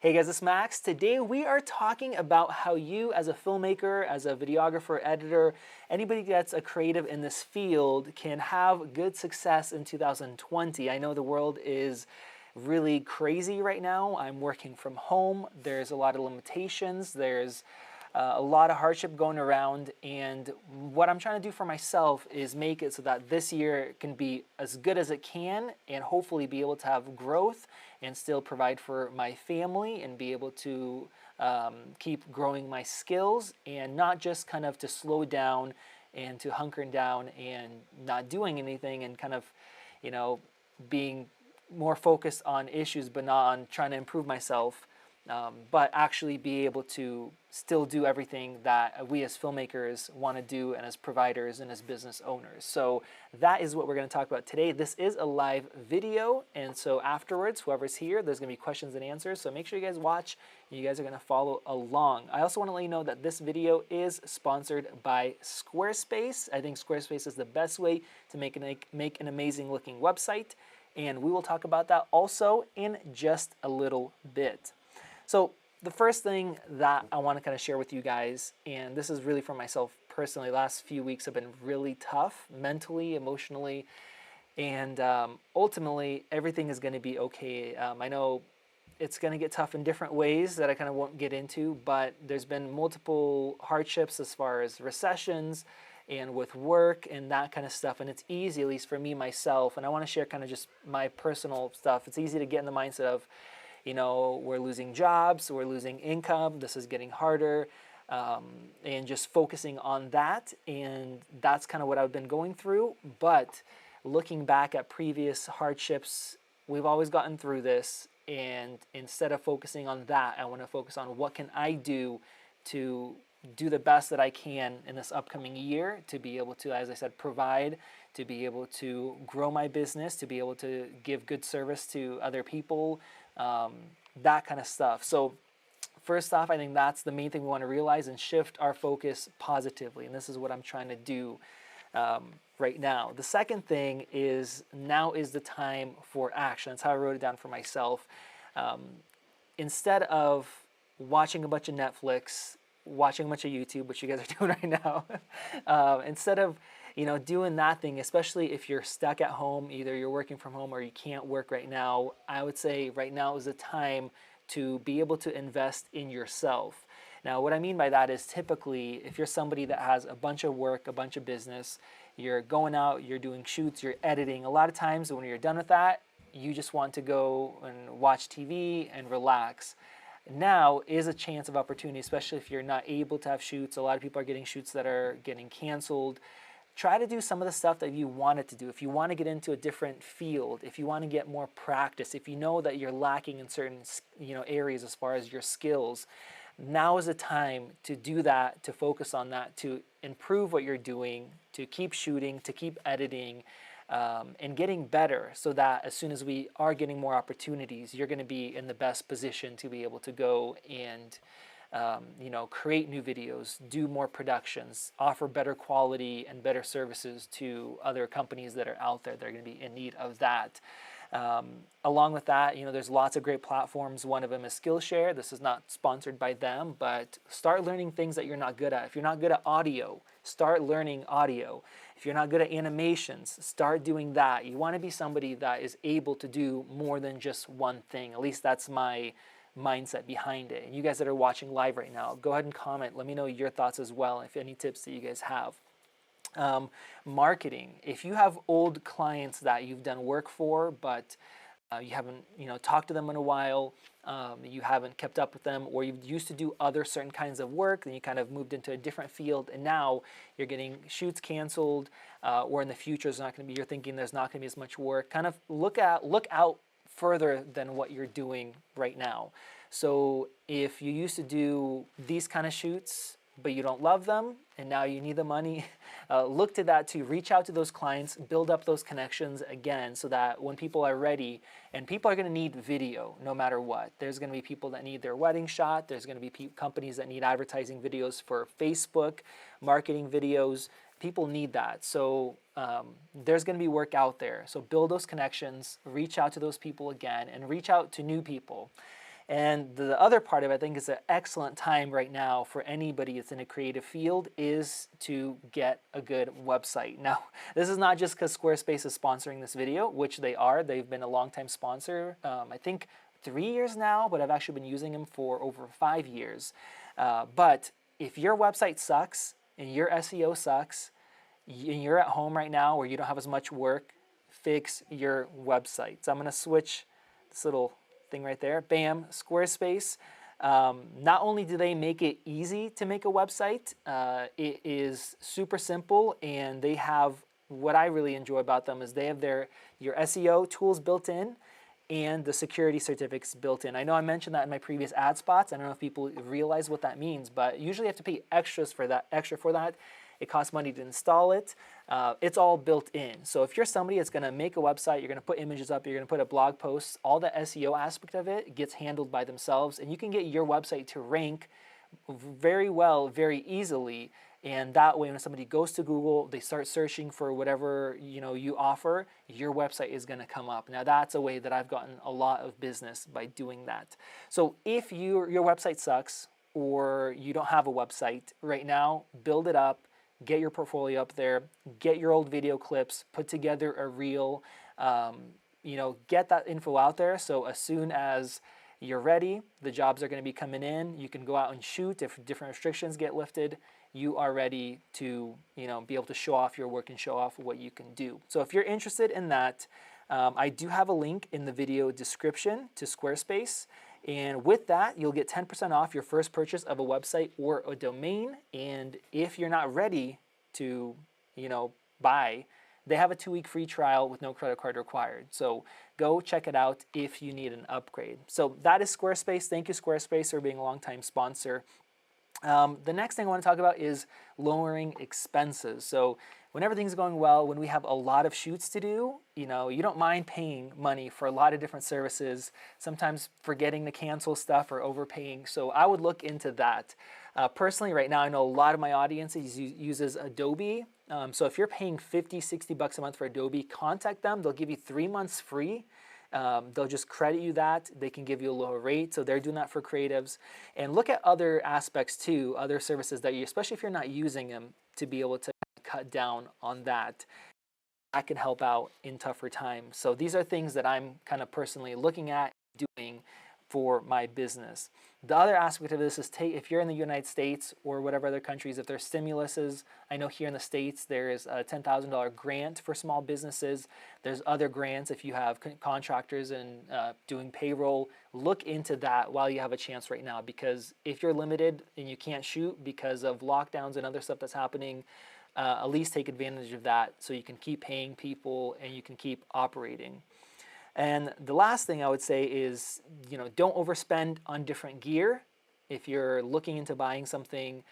Hey guys, it's Max. Today we are talking about how you as a filmmaker, as a videographer, editor, anybody that's a creative in this field can have good success in 2020. I know the world is really crazy right now. I'm working from home. There's a lot of limitations. There's a lot of hardship going around, and what I'm trying to do for myself is make it so that this year can be as good as it can and hopefully be able to have growth and still provide for my family and be able to keep growing my skills and not just kind of to slow down and to hunkering down and not doing anything and kind of, being more focused on issues but not on trying to improve myself. But actually be able to still do everything that we as filmmakers want to do and as providers and as business owners. So that is what we're going to talk about today. This is a live video, and so afterwards, whoever's here, there's going to be questions and answers. So make sure you guys watch and you guys are going to follow along. I also want to let you know that this video is sponsored by Squarespace. I think Squarespace is the best way to make an amazing looking website, and we will talk about that also in just a little bit. So the first thing that I want to kind of share with you guys, and this is really for myself personally, last few weeks have been really tough mentally, emotionally, and ultimately everything is going to be okay. I know it's going to get tough in different ways that I kind of won't get into, but there's been multiple hardships as far as recessions and with work and that kind of stuff, and it's easy, at least for me myself, and I want to share kind of just my personal stuff. It's easy to get in the mindset of, we're losing jobs, we're losing income, this is getting harder, and just focusing on that. And that's kind of what I've been going through. But looking back at previous hardships, we've always gotten through this. And instead of focusing on that, I want to focus on what can I do to do the best that I can in this upcoming year to be able to, as I said, provide, to be able to grow my business, to be able to give good service to other people, that kind of stuff. So first off, I think that's the main thing we want to realize and shift our focus positively. And this is what I'm trying to do right now. The second thing is now is the time for action. That's how I wrote it down for myself. Instead of watching a bunch of Netflix, watching a bunch of YouTube, which you guys are doing right now, instead of doing that thing, especially if you're stuck at home, either you're working from home or you can't work right now, I would say right now is the time to be able to invest in yourself. Now, what I mean by that is typically if you're somebody that has a bunch of work, a bunch of business, you're going out, you're doing shoots, you're editing, a lot of times when you're done with that, you just want to go and watch TV and relax. Now is a chance of opportunity, especially if you're not able to have shoots. A lot of people are getting shoots that are getting canceled. Try to do some of the stuff that you wanted to do. If you want to get into a different field, if you want to get more practice, if you know that you're lacking in certain areas as far as your skills, now is the time to do that, to focus on that, to improve what you're doing, to keep shooting, to keep editing, and getting better so that as soon as we are getting more opportunities, you're going to be in the best position to be able to go and create new videos, do more productions, offer better quality and better services to other companies that are out there that are going to be in need of that. Along with that, there's lots of great platforms. One of them is Skillshare. This is not sponsored by them, but start learning things that you're not good at. If you're not good at audio, start learning audio. If you're not good at animations, start doing that. You want to be somebody that is able to do more than just one thing. At least that's my mindset behind it. And you guys that are watching live right now, go ahead and comment. Let me know your thoughts as well, if any tips that you guys have. Marketing. If you have old clients that you've done work for, but you haven't talked to them in a while, you haven't kept up with them, or you used to do other certain kinds of work, then you kind of moved into a different field, and now you're getting shoots canceled, or in the future you're thinking there's not going to be as much work. Kind of look out further than what you're doing right now. So if you used to do these kind of shoots, but you don't love them, and now you need the money, look to that to reach out to those clients, build up those connections again, so that when people are ready, and people are going to need video no matter what. There's going to be people that need their wedding shot. There's going to be companies that need advertising videos for Facebook, marketing videos. People need that. So there's going to be work out there. So build those connections, reach out to those people again, and reach out to new people. And the other part of it, I think, is an excellent time right now for anybody that's in a creative field is to get a good website. Now, this is not just because Squarespace is sponsoring this video, which they are. They've been a long-time sponsor, I think 3 years now, but I've actually been using them for over 5 years. But if your website sucks and your SEO sucks, and you're at home right now or you don't have as much work, fix your website. So I'm going to switch this little thing right there. Bam, Squarespace. Not only do they make it easy to make a website, it is super simple, and they have, what I really enjoy about them is they have your SEO tools built in and the security certificates built in. I know I mentioned that in my previous ad spots. I don't know if people realize what that means, but usually you have to pay extra for that. It costs money to install it. It's all built in. So if you're somebody that's going to make a website, you're going to put images up, you're going to put a blog post, all the SEO aspect of it gets handled by themselves, and you can get your website to rank very well, very easily. And that way, when somebody goes to Google, they start searching for whatever you offer, your website is going to come up. Now, that's a way that I've gotten a lot of business by doing that. So if your website sucks or you don't have a website right now, build it up. Get your portfolio up there, get your old video clips, put together a reel, get that info out there. So as soon as you're ready, the jobs are going to be coming in. You can go out and shoot. If different restrictions get lifted, you are ready to be able to show off your work and show off what you can do. So if you're interested in that, I do have a link in the video description to Squarespace. And with that, you'll get 10% off your first purchase of a website or a domain. And if you're not ready to, buy, they have a 2-week free trial with no credit card required. So go check it out if you need an upgrade. So that is Squarespace. Thank you, Squarespace, for being a longtime sponsor. The next thing I want to talk about is lowering expenses. So when everything's going well, when we have a lot of shoots to do, you don't mind paying money for a lot of different services, sometimes forgetting to cancel stuff or overpaying. So I would look into that. Personally, right now, I know a lot of my audience uses Adobe. So if you're paying $50, $60 a month for Adobe, contact them. They'll give you 3 months free. They'll just credit you that. They can give you a lower rate. So they're doing that for creatives. And look at other aspects too, other services that especially if you're not using them, to be able to cut down on that. That can help out in tougher times. So these are things that I'm kind of personally looking at doing for my business. The other aspect of this is if you're in the United States or whatever other countries, if there's stimuluses, I know here in the States there is a $10,000 grant for small businesses. There's other grants if you have contractors and doing payroll. Look into that while you have a chance right now, because if you're limited and you can't shoot because of lockdowns and other stuff that's happening, at least take advantage of that so you can keep paying people and you can keep operating. And the last thing I would say is, don't overspend on different gear if you're looking into buying something.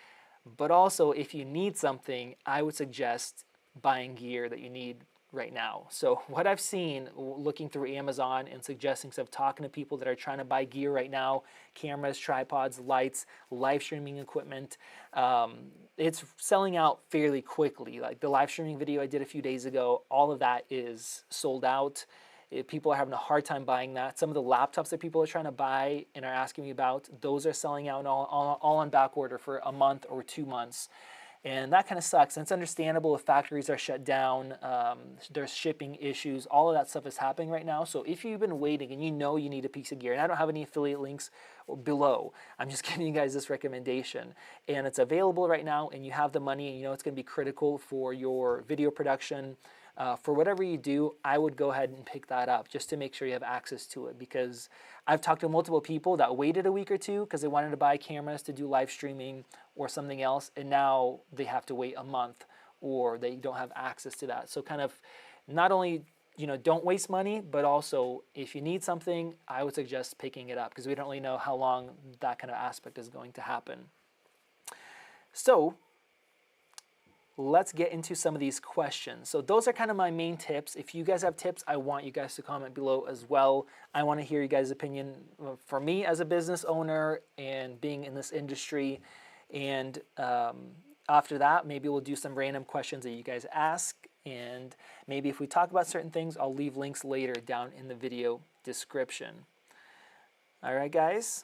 But also, if you need something, I would suggest buying gear that you need right now. So what I've seen looking through Amazon and suggesting stuff, talking to people that are trying to buy gear right now, cameras, tripods, lights, live streaming equipment, it's selling out fairly quickly. Like the live streaming video I did a few days ago, all of that is sold out. People are having a hard time buying that. Some of the laptops that people are trying to buy and are asking me about, those are selling out all on back order for a month or 2 months. And that kind of sucks. And it's understandable if factories are shut down, there's shipping issues, all of that stuff is happening right now. So if you've been waiting and you need a piece of gear, and I don't have any affiliate links below, I'm just giving you guys this recommendation. And it's available right now, and you have the money, and it's going to be critical for your video production. For whatever you do, I would go ahead and pick that up just to make sure you have access to it, because I've talked to multiple people that waited a week or two because they wanted to buy cameras to do live streaming or something else, and now they have to wait a month or they don't have access to that. So kind of not only don't waste money, but also if you need something, I would suggest picking it up, because we don't really know how long that kind of aspect is going to happen. So let's get into some of these questions. So those are kind of my main tips. If you guys have tips, I want you guys to comment below as well. I want to hear you guys' opinion for me as a business owner and being in this industry. And after that, maybe we'll do some random questions that you guys ask. And maybe if we talk about certain things, I'll leave links later down in the video description. All right, guys.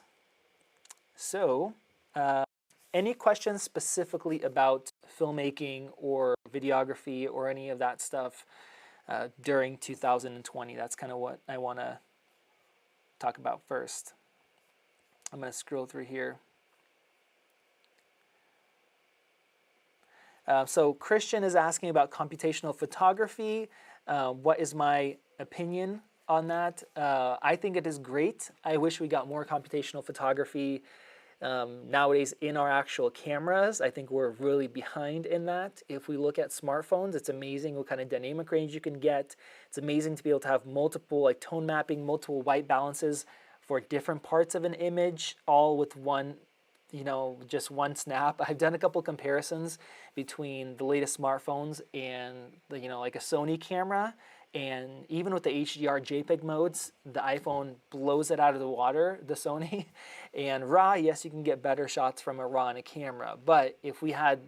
So, any questions specifically about filmmaking or videography or any of that stuff during 2020? That's kind of what I want to talk about first. I'm going to scroll through here. So Christian is asking about computational photography. What is my opinion on that? I think it is great. I wish we got more computational photography nowadays in our actual cameras. I think we're really behind in that. If we look at smartphones, it's amazing what kind of dynamic range you can get. It's amazing to be able to have multiple like tone mapping, multiple white balances for different parts of an image, all with one, just one snap. I've done a couple comparisons between the latest smartphones and the, like a Sony camera. And even with the HDR JPEG modes, the iPhone blows it out of the water, the Sony. And RAW, yes, you can get better shots from a RAW in a camera. But if we had,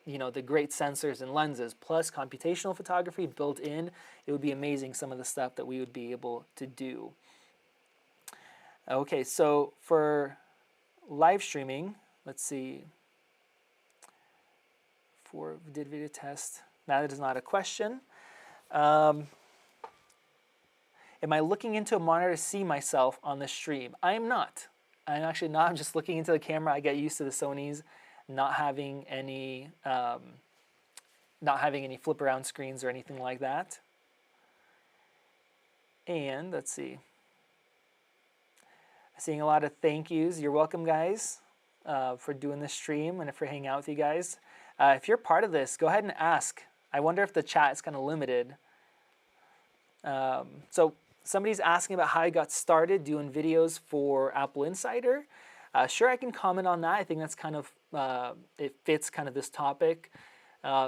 the great sensors and lenses plus computational photography built in, it would be amazing some of the stuff that we would be able to do. Okay, so for live streaming, let's see. For did video test, that is not a question. Am I looking into a monitor to see myself on the stream? I am not. I'm actually not. I'm just looking into the camera. I get used to the Sonys not having any flip around screens or anything like that. And let's see. Seeing a lot of thank yous. You're welcome, guys, for doing this stream and for hanging out with you guys. If you're part of this, go ahead and ask. I wonder if the chat is kind of limited. So somebody's asking about how I got started doing videos for Apple Insider. Sure, I can comment on that. I think that's kind of, it fits kind of this topic.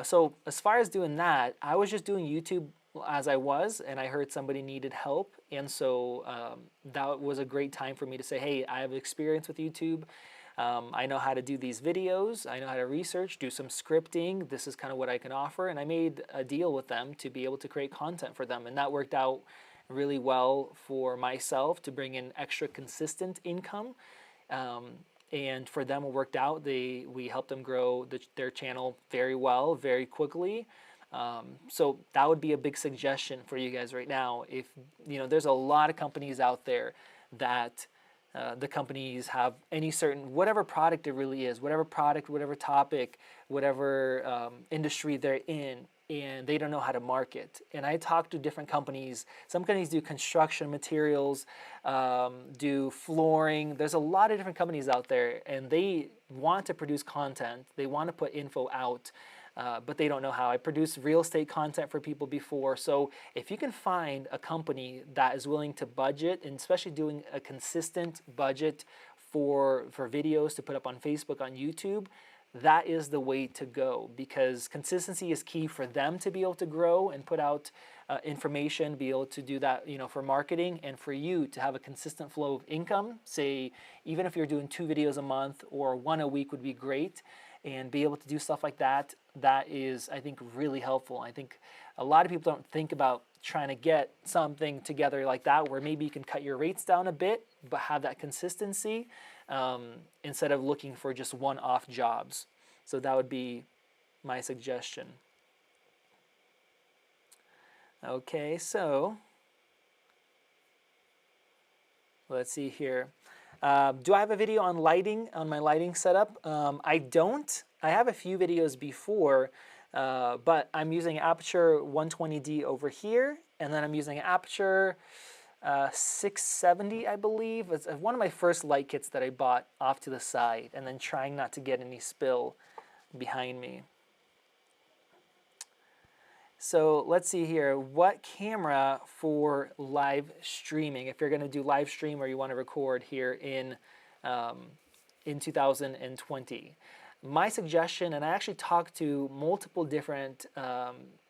So as far as doing that, I was just doing YouTube as I was, and I heard somebody needed help. And so that was a great time for me to say, hey, I have experience with YouTube. I know how to do these videos. I know how to research, do some scripting. This is kind of what I can offer. And I made a deal with them to be able to create content for them. And that worked out really well for myself to bring in extra consistent income. And for them, it worked out. We helped them grow their channel very well, very quickly. So that would be a big suggestion for you guys right now. If there's a lot of companies out there that the companies have any certain, whatever product it really is, whatever product, whatever topic, whatever industry they're in, and they don't know how to market. And I talk to different companies. Some companies do construction materials, do flooring. There's a lot of different companies out there, and they want to produce content. They want to put info out. But they don't know how. I produced real estate content for people before. So if you can find a company that is willing to budget, and especially doing a consistent budget for videos to put up on Facebook, on YouTube, that is the way to go, because consistency is key for them to be able to grow and put out information, be able to do that, for marketing, and for you to have a consistent flow of income. Say, even if you're doing 2 videos a month or 1 a week would be great. And be able to do stuff like that, that is, I think, really helpful. I think a lot of people don't think about trying to get something together like that, where maybe you can cut your rates down a bit, but have that consistency instead of looking for just one-off jobs. So that would be my suggestion. Okay, so let's see here. Do I have a video on lighting, on my lighting setup? I don't. I have a few videos before, but I'm using Aperture 120D over here, and then I'm using Aperture 670, I believe. It's one of my first light kits that I bought off to the side, and then trying not to get any spill behind me. So let's see here. What camera for live streaming? If you're going to do live stream or you want to record here in 2020, my suggestion, and I actually talked to multiple different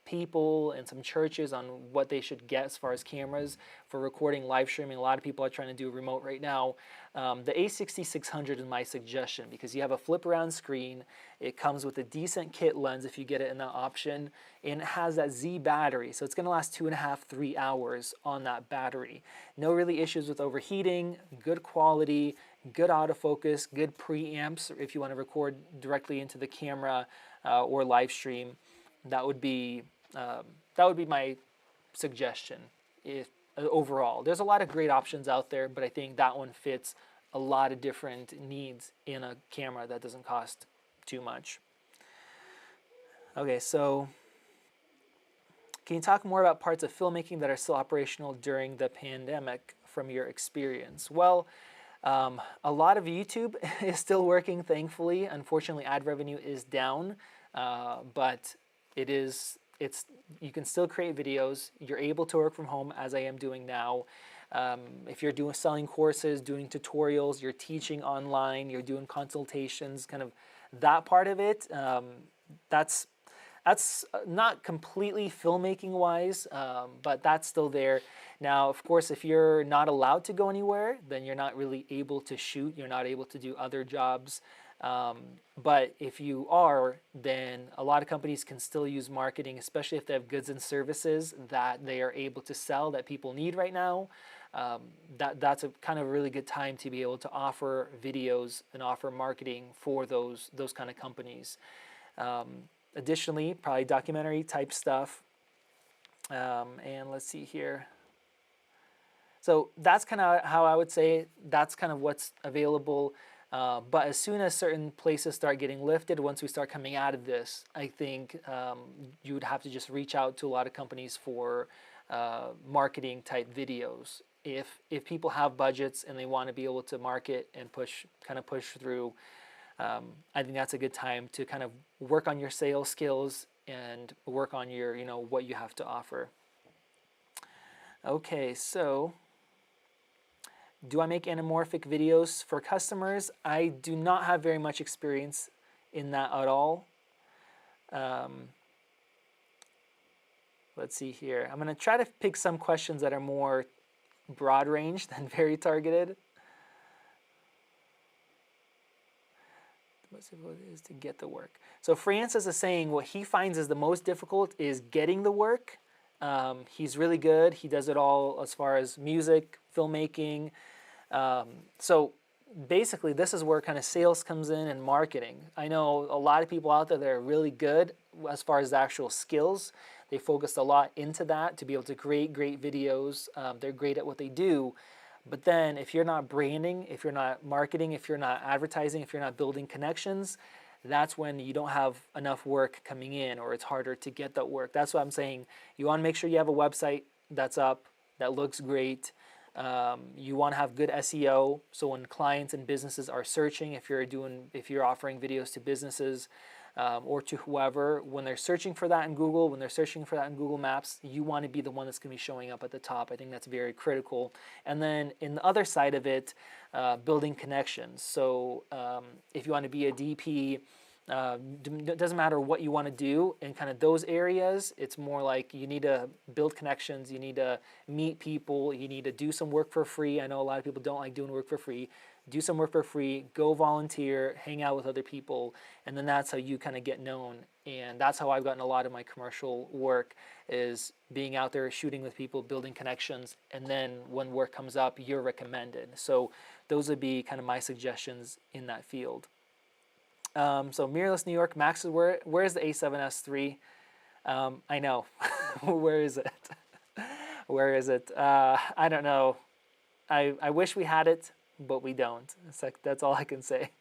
people and some churches on what they should get as far as cameras for recording live streaming. A lot of people are trying to do remote right now. The A6600 is my suggestion because you have a flip around screen. It comes with a decent kit lens if you get it in that option, and it has that Z battery, so it's going to last 2.5, 3 hours on that battery. No really issues with overheating, good quality, good autofocus, good preamps if you want to record directly into the camera or live stream. That would be my suggestion. If overall, there's a lot of great options out there, but I think that one fits a lot of different needs in a camera that doesn't cost too much. Okay, so can you talk more about parts of filmmaking that are still operational during the pandemic from your experience? Well, a lot of YouTube is still working, thankfully. Unfortunately, ad revenue is down, but you can still create videos. You're able to work from home, as I am doing now. If you're selling courses, doing tutorials, you're teaching online, you're doing consultations, kind of that part of it, that's not completely filmmaking wise, but that's still there. Now, of course, if you're not allowed to go anywhere, then you're not really able to shoot, you're not able to do other jobs. But if you are, then a lot of companies can still use marketing, especially if they have goods and services that they are able to sell that people need right now. That's a kind of a really good time to be able to offer videos and offer marketing for those kind of companies. Additionally, probably documentary type stuff. And let's see here. So that's kind of how I would say that's kind of what's available. But as soon as certain places start getting lifted, once we start coming out of this, I think you would have to just reach out to a lot of companies for marketing type videos. If people have budgets and they want to be able to market and push through, I think that's a good time to kind of work on your sales skills and work on your, what you have to offer. Okay, so do I make anamorphic videos for customers? I do not have very much experience in that at all. Let's see here. I'm going to try to pick some questions that are more broad range than very targeted. The most difficult is to get the work. So Francis is saying what he finds is the most difficult is getting the work. He's really good. He does it all as far as music, filmmaking. So basically this is where kind of sales comes in and marketing. I know a lot of people out there that are really good as far as the actual skills. They focused a lot into that to be able to create great videos. They're great at what they do. But then if you're not branding, if you're not marketing, if you're not advertising, if you're not building connections, that's when you don't have enough work coming in, or it's harder to get that work. That's what I'm saying. You want to make sure you have a website that's up, that looks great. You want to have good SEO, so when clients and businesses are searching, if you're offering videos to businesses or to whoever, when they're searching for that in Google, when they're searching for that in Google Maps, you want to be the one that's going to be showing up at the top. I think that's very critical. And then in the other side of it, building connections. So if you want to be a DP, it doesn't matter what you want to do in kind of those areas. It's more like you need to build connections, you need to meet people, you need to do some work for free. I know a lot of people don't like doing work for free. Do some work for free, go volunteer, hang out with other people, and then that's how you kind of get known. And that's how I've gotten a lot of my commercial work, is being out there shooting with people, building connections, and then when work comes up, you're recommended. So those would be kind of my suggestions in that field. So Mirrorless New York, Max, where's the A7S III? I know. Where is it? Where is it? I don't know. I wish we had it, but we don't. It's like, that's all I can say.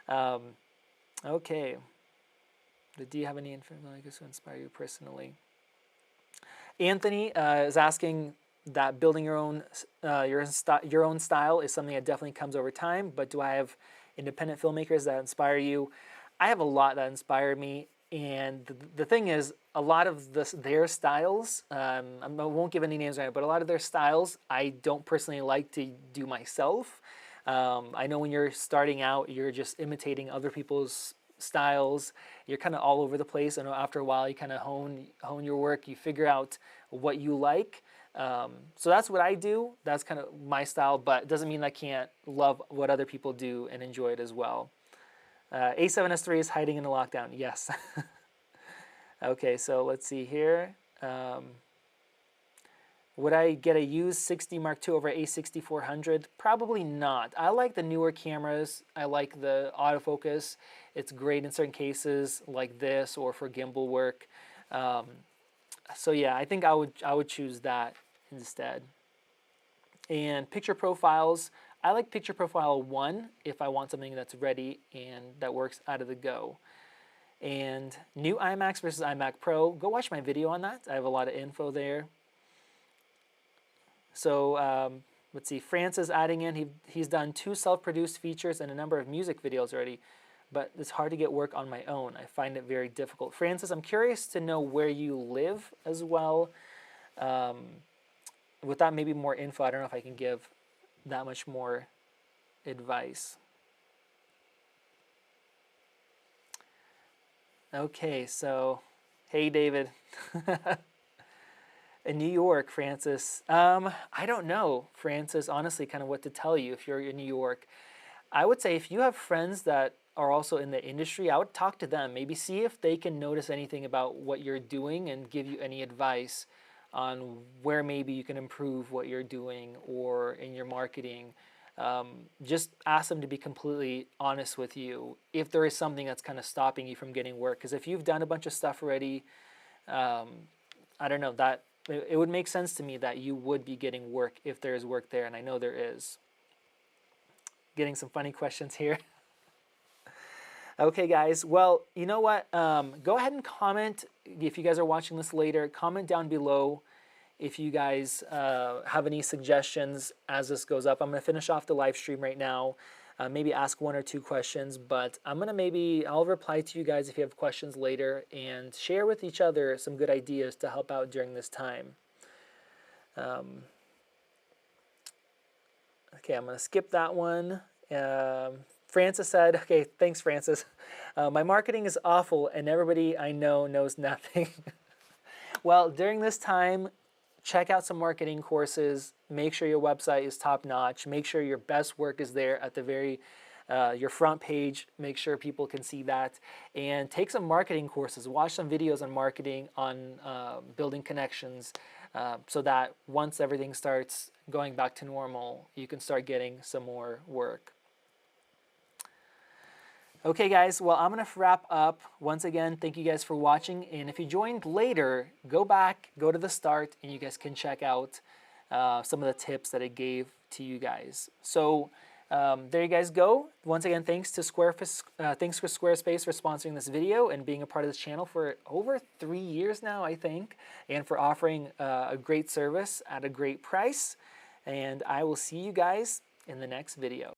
Okay. Do you have any influencers who inspire you personally? Anthony is asking that building your own style is something that definitely comes over time, but do I have independent filmmakers that inspire you? I have a lot that inspire me, and the thing is, a lot of their styles, I won't give any names right now, but a lot of their styles I don't personally like to do myself. I know when you're starting out, you're just imitating other people's styles. You're kind of all over the place, and after a while, you kind of hone your work. You figure out what you like. So that's what I do. That's kind of my style, but it doesn't mean I can't love what other people do and enjoy it as well. A7S3 is hiding in the lockdown. Yes. Okay, so let's see here. Would I get a used 60 Mark II over A6400? Probably not. I like the newer cameras. I like the autofocus. It's great in certain cases like this or for gimbal work. So yeah, I think I would choose that instead. And picture profiles, I like picture profile 1 if I want something that's ready and that works out of the go. And new iMacs versus iMac Pro, go watch my video on that. I have a lot of info there. So let's see, Francis adding in, he's done 2 self-produced features and a number of music videos already, but it's hard to get work on my own. I find it very difficult. Francis, I'm curious to know where you live as well. With that, maybe more info. I don't know if I can give that much more advice. Okay, so, hey, David. In New York, Francis. I don't know, Francis, honestly, kind of what to tell you if you're in New York. I would say if you have friends that are also in the industry, I would talk to them. Maybe see if they can notice anything about what you're doing and give you any advice on where maybe you can improve what you're doing or in your marketing. Just ask them to be completely honest with you if there is something that's kind of stopping you from getting work. Because if you've done a bunch of stuff already, I don't know, that it would make sense to me that you would be getting work if there is work there, and I know there is. Getting some funny questions here. Okay, guys. Well, you know what? Go ahead and comment if you guys are watching this later. Comment down below if you guys have any suggestions as this goes up. I'm going to finish off the live stream right now. Maybe ask 1 or 2 questions, but I'll reply to you guys if you have questions later and share with each other some good ideas to help out during this time. Okay, I'm going to skip that one. Francis said, okay, thanks, Francis. My marketing is awful and everybody I know knows nothing. Well, during this time, check out some marketing courses. Make sure your website is top-notch. Make sure your best work is there at the your front page. Make sure people can see that. And take some marketing courses. Watch some videos on marketing, on building connections, so that once everything starts going back to normal, you can start getting some more work. Okay, guys, well, I'm going to wrap up. Once again, thank you guys for watching. And if you joined later, go back, go to the start, and you guys can check out some of the tips that I gave to you guys. So there you guys go. Once again, thanks for Squarespace for sponsoring this video and being a part of this channel for over 3 years now, I think, and for offering a great service at a great price. And I will see you guys in the next video.